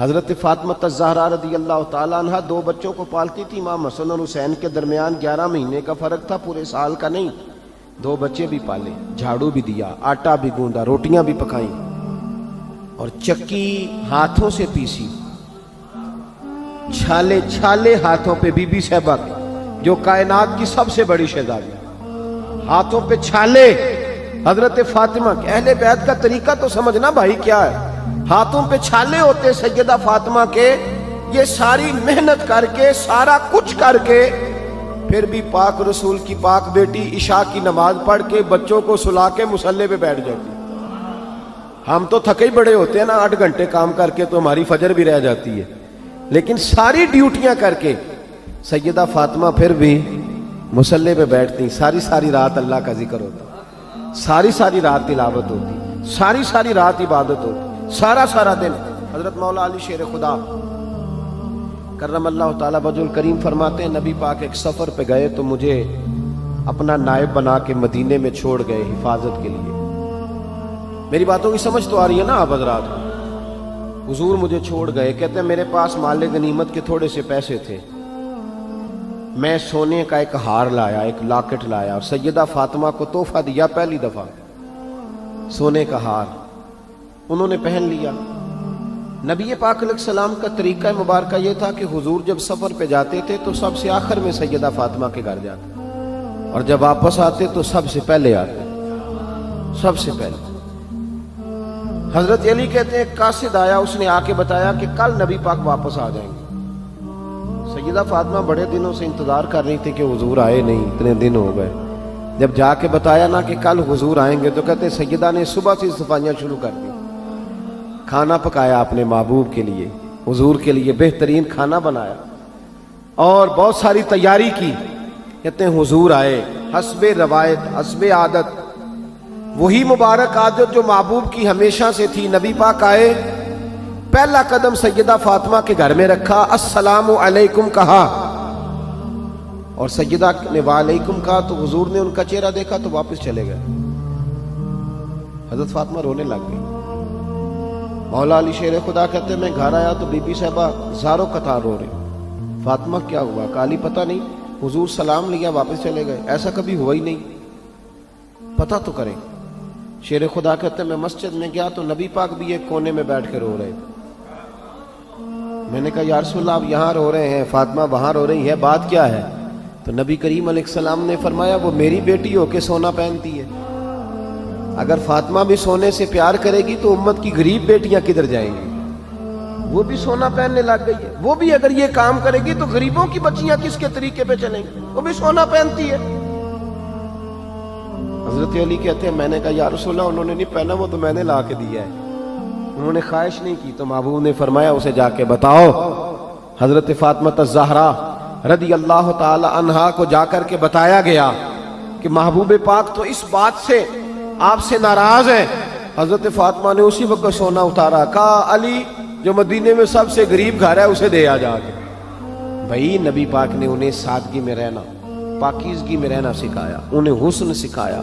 حضرت فاطمہ الزہرا رضی اللہ تعالیٰ عنہ 2 بچوں کو پالتی تھی. امام حسن اور حسین کے درمیان 11 مہینے کا فرق تھا، پورے سال کا نہیں. 2 بچے بھی پالے، جھاڑو بھی دیا، آٹا بھی گوندا، روٹیاں بھی پکائیں، اور چکی ہاتھوں سے پیسی، چھالے چھالے ہاتھوں پہ. بی بی صاحبہ جو کائنات کی سب سے بڑی شہزادی، ہاتھوں پہ چھالے. حضرت فاطمہ اہل بیت کا طریقہ تو سمجھنا بھائی کیا ہے. ہاتھوں پہ چھالے ہوتے سیدہ فاطمہ کے. یہ ساری محنت کر کے، سارا کچھ کر کے، پھر بھی پاک رسول کی پاک بیٹی عشاء کی نماز پڑھ کے بچوں کو سلا کے مصلی پہ بیٹھ جاتی. ہم تو تھکے ہی بڑے ہوتے ہیں نا، 8 گھنٹے کام کر کے تو ہماری فجر بھی رہ جاتی ہے، لیکن ساری ڈیوٹیاں کر کے سیدہ فاطمہ پھر بھی مصلی پہ بیٹھتی. ساری رات اللہ کا ذکر ہوتا، ساری رات تلاوت ہوتی، ساری رات عبادت ہوتی، سارا دن. حضرت مولا علی شیر خدا کرم اللہ تعالیٰ وجہ الکریم فرماتے ہیں نبی پاک ایک سفر پہ گئے تو مجھے اپنا نائب بنا کے مدینے میں چھوڑ گئے حفاظت کے لیے. میری باتوں کی سمجھ تو آ رہی ہے نا آپ حضرات؟ حضور مجھے چھوڑ گئے، کہتے ہیں میرے پاس مال غنیمت کے تھوڑے سے پیسے تھے، میں سونے کا ایک ہار لایا، ایک لاکٹ لایا، اور سیدہ فاطمہ کو تحفہ دیا. پہلی دفعہ سونے کا ہار انہوں نے پہن لیا. نبی پاک علیہ السلام کا طریقہ مبارکہ یہ تھا کہ حضور جب سفر پہ جاتے تھے تو سب سے آخر میں سیدہ فاطمہ کے گھر جاتے، اور جب واپس آتے تو سب سے پہلے آتے، سب سے پہلے. حضرت علی کہتے ہیں ایک قاصد آیا، اس نے آ کے بتایا کہ کل نبی پاک واپس آ جائیں گے. سیدہ فاطمہ بڑے دنوں سے انتظار کر رہی تھی کہ حضور آئے نہیں، اتنے دن ہو گئے. جب جا کے بتایا نا کہ کل حضور آئیں گے تو کہتے سیدہ نے صبح سے صفائیاں شروع کر دی. کھانا پکایا اپنے محبوب کے لیے، حضور کے لیے بہترین کھانا بنایا اور بہت ساری تیاری کی. کہتے ہیں حضور آئے، حسب روایت، حسب عادت، وہی مبارک عادت جو محبوب کی ہمیشہ سے تھی. نبی پاک آئے، پہلا قدم سیدہ فاطمہ کے گھر میں رکھا، السلام علیکم کہا، اور سیدہ نے وعلیکم کہا تو حضور نے ان کا چہرہ دیکھا تو واپس چلے گئے. حضرت فاطمہ رونے لگ گئی. مولا علی شیر خدا کہتے ہیں میں گھر آیا تو بی بی صاحبہ زاروں قطار رو رہے. فاطمہ کیا ہوا؟ کالی پتہ نہیں، حضور سلام لیا واپس چلے گئے، ایسا کبھی ہوا ہی نہیں، پتہ تو کریں. شیر خدا کہتے ہیں میں مسجد میں گیا تو نبی پاک بھی ایک کونے میں بیٹھ کے رو رہے تھے. میں نے کہا یا رسول اللہ آپ یہاں رو رہے ہیں، فاطمہ وہاں رو رہی ہے، بات کیا ہے؟ تو نبی کریم علیہ السلام نے فرمایا وہ میری بیٹی ہو کے سونا پہنتی ہے. اگر فاطمہ بھی سونے سے پیار کرے گی تو امت کی غریب بیٹیاں کدھر جائیں گی؟ وہ بھی سونا پہننے لگ گئی ہے. وہ بھی اگر یہ کام کرے گی تو غریبوں کی بچیاں کس کے طریقے پہ چلیں گی؟ وہ بھی سونا پہنتی ہے. حضرت علی کہتے ہیں میں نے کہا یا رسول اللہ انہوں نے نہیں پہنا، وہ تو میں نے لا کے دیا ہے، انہوں نے خواہش نہیں کی. تو محبوب نے فرمایا اسے جا کے بتاؤ. حضرت فاطمہ الزہرا رضی اللہ تعالی عنہا کو جا کر کے بتایا گیا کہ محبوب پاک تو اس بات سے آپ سے ناراض ہیں. حضرت فاطمہ نے اسی وقت سونا اتارا، کہا علی جو مدینے میں سب سے غریب گھر ہے اسے دے آ جا کے. بھائی نبی پاک نے انہیں سادگی میں رہنا، پاکیزگی میں رہنا سکھایا، انہیں حسن سکھایا،